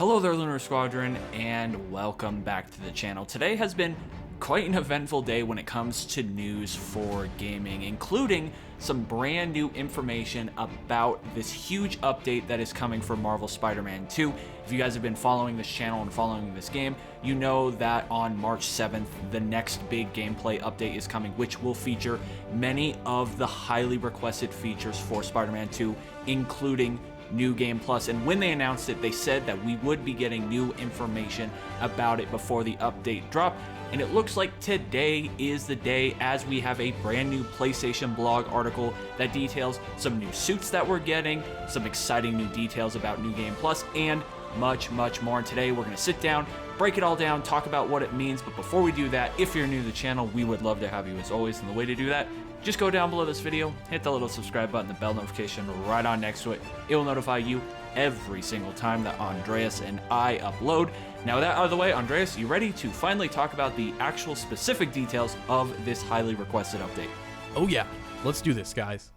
Hello there, Lunar Squadron, and welcome back to the channel. Today has been quite an eventful day when it comes to news for gaming, including some brand new information about this huge update that is coming for Marvel Spider-Man 2. If you guys have been following this channel and following this game, you know that on March 7th, the next big gameplay update is coming, which will feature many of the highly requested features for Spider-Man 2, including New Game Plus. And when they announced it, they said that we would be getting new information about it before the update drop. And it looks like today is the day, as we have a brand new PlayStation blog article that details some new suits that we're getting, some exciting new details about New Game Plus, and much more. And today we're going to sit down, break it all down, talk about what it means. But before we do that, if you're new to the channel, we would love to have you as always. And the way to do that, just go down below this video, hit the little subscribe button, the bell notification right on next to it. It will notify you every single time that Andreas and I upload. Now with that out of the way, Andreas, you ready to finally talk about the actual specific details of this highly requested update? Oh yeah, let's do this, guys.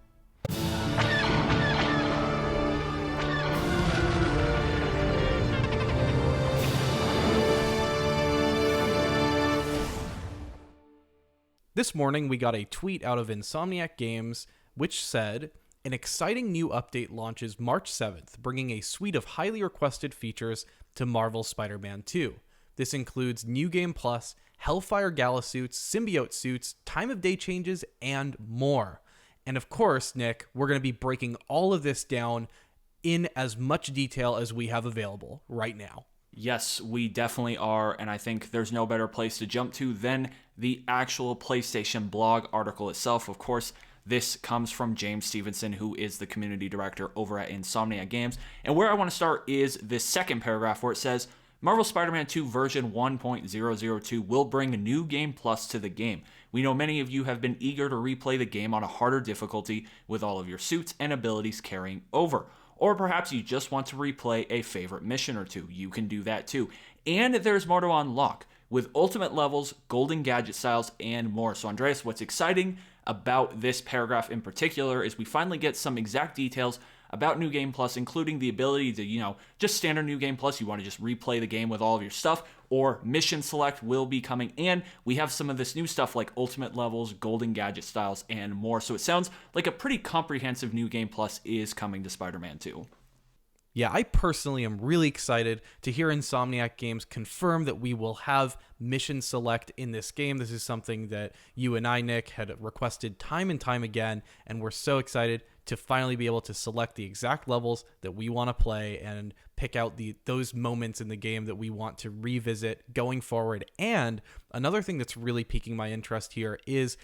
This morning, we got a tweet out of Insomniac Games, which said, an exciting new update launches March 7th, bringing a suite of highly requested features to Marvel Spider-Man 2. This includes New Game Plus, Hellfire Gala suits, Symbiote suits, time of day changes, and more. And of course, Nick, we're going to be breaking all of this down in as much detail as we have available right now. Yes, we definitely are, and I think there's no better place to jump to than the actual PlayStation blog article itself. Of course, this comes from James Stevenson, who is the community director over at Insomniac Games. And where I want to start is this second paragraph where it says, Marvel Spider-Man 2 version 1.002 will bring a New Game Plus to the game. We know many of you have been eager to replay the game on a harder difficulty with all of your suits and abilities carrying over. Or perhaps you just want to replay a favorite mission or two. You can do that too. And there's more to unlock with ultimate levels, golden gadget styles, and more. So Andreas, what's exciting about this paragraph in particular is we finally get some exact details about New Game Plus, including the ability to, just standard New Game Plus, you want to just replay the game with all of your stuff, or Mission Select will be coming, and we have some of this new stuff like Ultimate Levels, Golden Gadget Styles, and more. So it sounds like a pretty comprehensive New Game Plus is coming to Spider-Man 2. Yeah, I personally am really excited to hear Insomniac Games confirm that we will have Mission Select in this game. This is something that you and I, Nick, had requested time and time again, and we're so excited to finally be able to select the exact levels that we want to play and pick out those moments in the game that we want to revisit going forward. And another thing that's really piquing my interest here is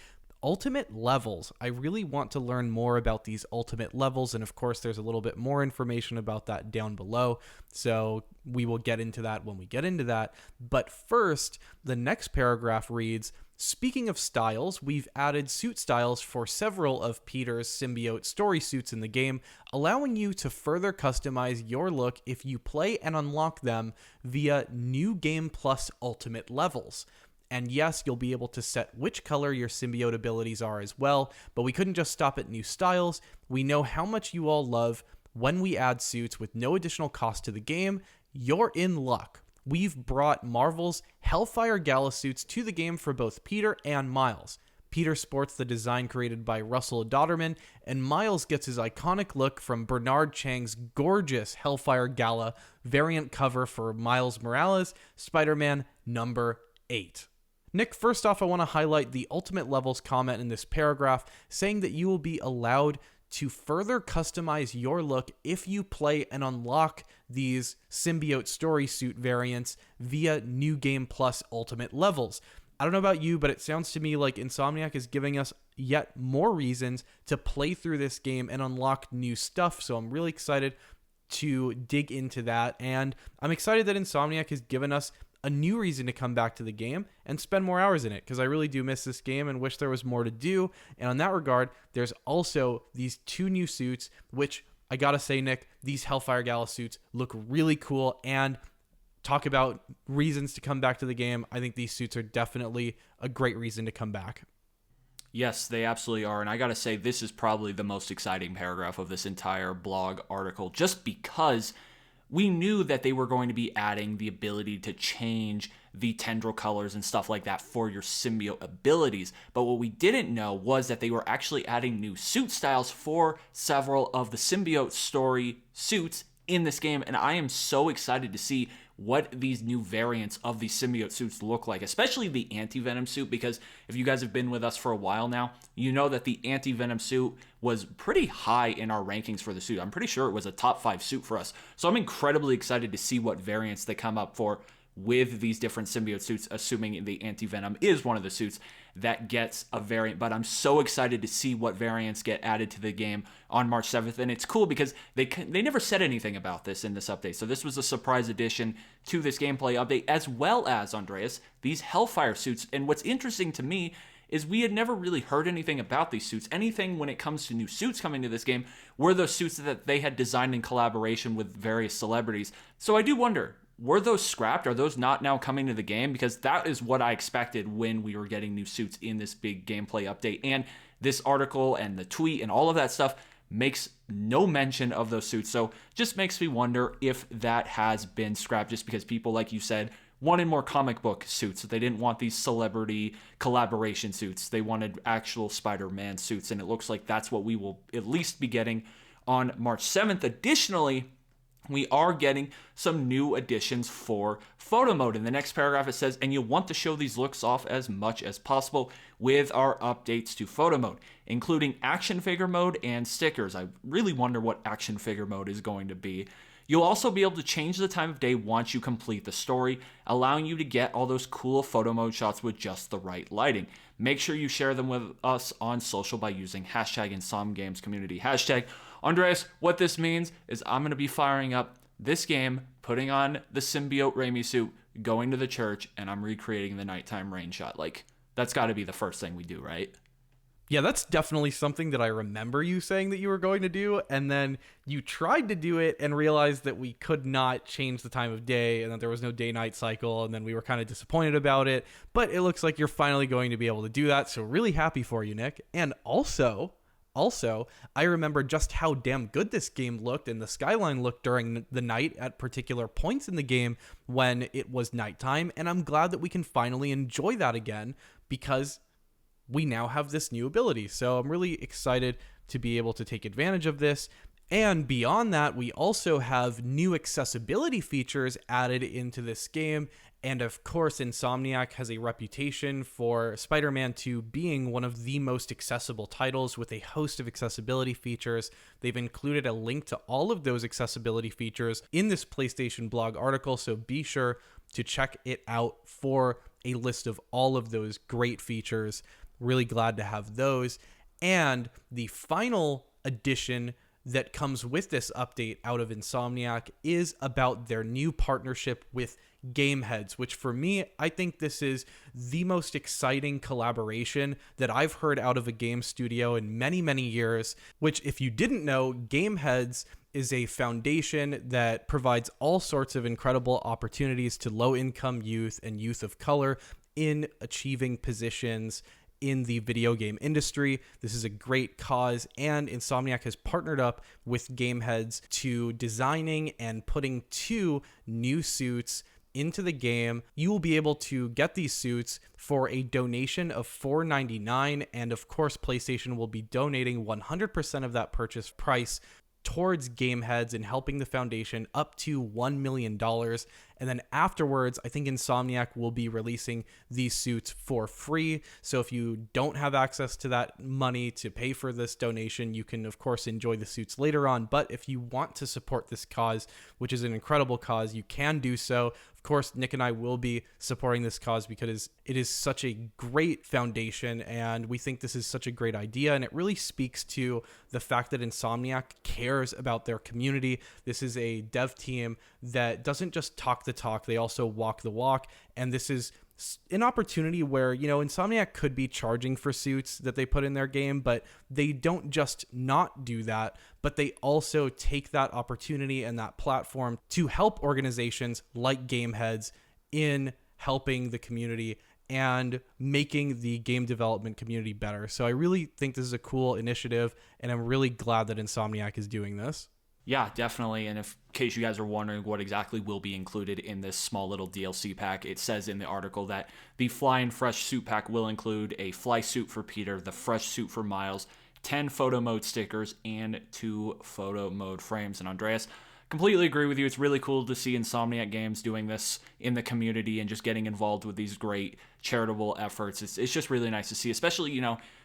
ultimate levels. I really want to learn more about these ultimate levels, and of course there's a little bit more information about that down below, so we will get into that when we get into that. But first, the next paragraph reads, speaking of styles, we've added suit styles for several of Peter's symbiote story suits in the game, allowing you to further customize your look if you play and unlock them via New Game Plus ultimate levels. And yes, you'll be able to set which color your symbiote abilities are as well, but we couldn't just stop at new styles. We know how much you all love when we add suits with no additional cost to the game. You're in luck. We've brought Marvel's Hellfire Gala suits to the game for both Peter and Miles. Peter sports the design created by Russell Dodderman, and Miles gets his iconic look from Bernard Chang's gorgeous Hellfire Gala variant cover for Miles Morales, Spider-Man number 8. Nick, first off, I want to highlight the Ultimate Levels comment in this paragraph, saying that you will be allowed to further customize your look if you play and unlock these symbiote story suit variants via New Game Plus Ultimate Levels. I don't know about you, but it sounds to me like Insomniac is giving us yet more reasons to play through this game and unlock new stuff, so I'm really excited to dig into that, and I'm excited that Insomniac has given us a new reason to come back to the game and spend more hours in it, because I really do miss this game and wish there was more to do. And on that regard, there's also these two new suits, which I gotta say, Nick, these Hellfire Gala suits look really cool, and talk about reasons to come back to the game. I think these suits are definitely a great reason to come back. Yes, they absolutely are. And I got to say, this is probably the most exciting paragraph of this entire blog article, just because we knew that they were going to be adding the ability to change the tendril colors and stuff like that for your symbiote abilities. But what we didn't know was that they were actually adding new suit styles for several of the symbiote story suits in this game. And I am so excited to see what these new variants of the symbiote suits look like, especially the anti-venom suit, because if you guys have been with us for a while now, you know that the anti-venom suit was pretty high in our rankings for the suit. I'm pretty sure it was a top 5 suit for us. So I'm incredibly excited to see what variants they come up for with these different symbiote suits, assuming the anti-venom is one of the suits that gets a variant. But I'm so excited to see what variants get added to the game on March 7th. And it's cool because they never said anything about this in this update. So this was a surprise addition to this gameplay update, as well as, Andreas, these Hellfire suits. And what's interesting to me is we had never really heard anything about these suits. Anything when it comes to new suits coming to this game were those suits that they had designed in collaboration with various celebrities. So I do wonder, were those scrapped? Are those not now coming to the game? Because that is what I expected when we were getting new suits in this big gameplay update. And this article and the tweet and all of that stuff makes no mention of those suits. So just makes me wonder if that has been scrapped, just because people, like you said, wanted more comic book suits. They didn't want these celebrity collaboration suits. They wanted actual Spider-Man suits. And it looks like that's what we will at least be getting on March 7th. Additionally, we are getting some new additions for photo mode. In the next paragraph, it says, and you'll want to show these looks off as much as possible with our updates to photo mode, including action figure mode and stickers. I really wonder what action figure mode is going to be. You'll also be able to change the time of day once you complete the story, allowing you to get all those cool photo mode shots with just the right lighting. Make sure you share them with us on social by using hashtag InsomGamesCommunity. Hashtag Andreas, what this means is I'm going to be firing up this game, putting on the symbiote Raimi suit, going to the church, and I'm recreating the nighttime rain shot. Like, that's got to be the first thing we do, right? Yeah, that's definitely something that I remember you saying that you were going to do, and then you tried to do it and realized that we could not change the time of day and that there was no day-night cycle, and then we were kind of disappointed about it, but it looks like you're finally going to be able to do that, so really happy for you, Nick. And also, I remember just how damn good this game looked and the skyline looked during the night at particular points in the game when it was nighttime, and I'm glad that we can finally enjoy that again because we now have this new ability. So I'm really excited to be able to take advantage of this. And beyond that, we also have new accessibility features added into this game. And of course, Insomniac has a reputation for Spider-Man 2 being one of the most accessible titles with a host of accessibility features. They've included a link to all of those accessibility features in this PlayStation blog article, so be sure to check it out for a list of all of those great features. Really glad to have those. And the final addition that comes with this update out of Insomniac is about their new partnership with Gameheads, which for me, I think this is the most exciting collaboration that I've heard out of a game studio in many, many years, which if you didn't know, Gameheads is a foundation that provides all sorts of incredible opportunities to low-income youth and youth of color in achieving positions in the video game industry. This is a great cause, and Insomniac has partnered up with Gameheads to designing and putting 2 new suits into the game. You will be able to get these suits for a donation of $4.99, and of course PlayStation will be donating 100% of that purchase price towards Gameheads and helping the foundation up to $1 million. And then afterwards, I think Insomniac will be releasing these suits for free. So if you don't have access to that money to pay for this donation, you can, of course, enjoy the suits later on. But if you want to support this cause, which is an incredible cause, you can do so. Of course, Nick and I will be supporting this cause because it is such a great foundation, and we think this is such a great idea, and it really speaks to the fact that Insomniac cares about their community. This is a dev team that doesn't just talk the talk, they also walk the walk, and this is an opportunity where, you know, Insomniac could be charging for suits that they put in their game, but they don't just not do that, but they also take that opportunity and that platform to help organizations like Gameheads in helping the community and making the game development community better. So I really think this is a cool initiative, and I'm really glad that Insomniac is doing this. Yeah, definitely. And in case you guys are wondering what exactly will be included in this small little DLC pack, it says in the article that the Fly and Fresh suit pack will include a fly suit for Peter, the fresh suit for Miles, 10 photo mode stickers, and 2 photo mode frames. And Andreas, completely agree with you. It's really cool to see Insomniac Games doing this in the community and just getting involved with these great charitable efforts. It's just really nice to see, especially,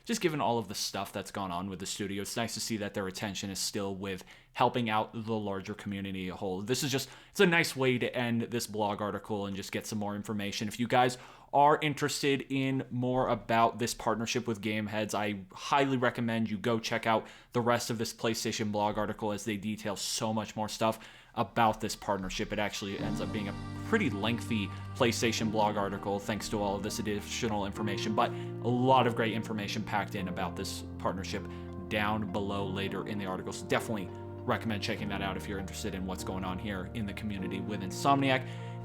just given all of the stuff that's gone on with the studio. It's nice to see that their attention is still with helping out the larger community as a whole. It's a nice way to end this blog article and just get some more information. If you guys are interested in more about this partnership with Gameheads, I highly recommend you go check out the rest of this PlayStation blog article, as they detail so much more stuff about this partnership. It actually ends up being a pretty lengthy PlayStation blog article thanks to all of this additional information, but a lot of great information packed in about this partnership down below later in the article. So definitely recommend checking that out if you're interested in what's going on here in the community with Insomniac.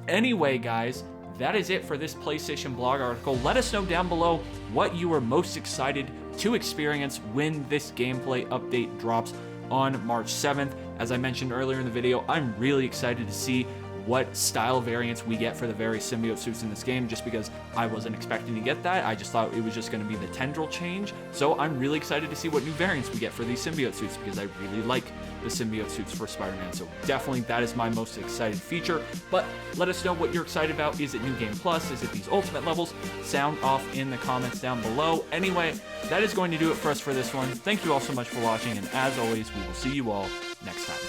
Anyway, guys, that is it for this PlayStation blog article. Let us know down below what you are most excited to experience when this gameplay update drops on March 7th. As I mentioned earlier in the video, I'm really excited to see what style variants we get for the various symbiote suits in this game, just because I wasn't expecting to get that. I just thought it was just going to be the tendril change. So I'm really excited to see what new variants we get for these symbiote suits, because I really like the symbiote suits for Spider-Man. So definitely that is my most excited feature. But let us know what you're excited about. Is it New Game Plus? Is it these Ultimate levels? Sound off in the comments down below. Anyway, that is going to do it for us for this one. Thank you all so much for watching, and as always, we will see you all next time.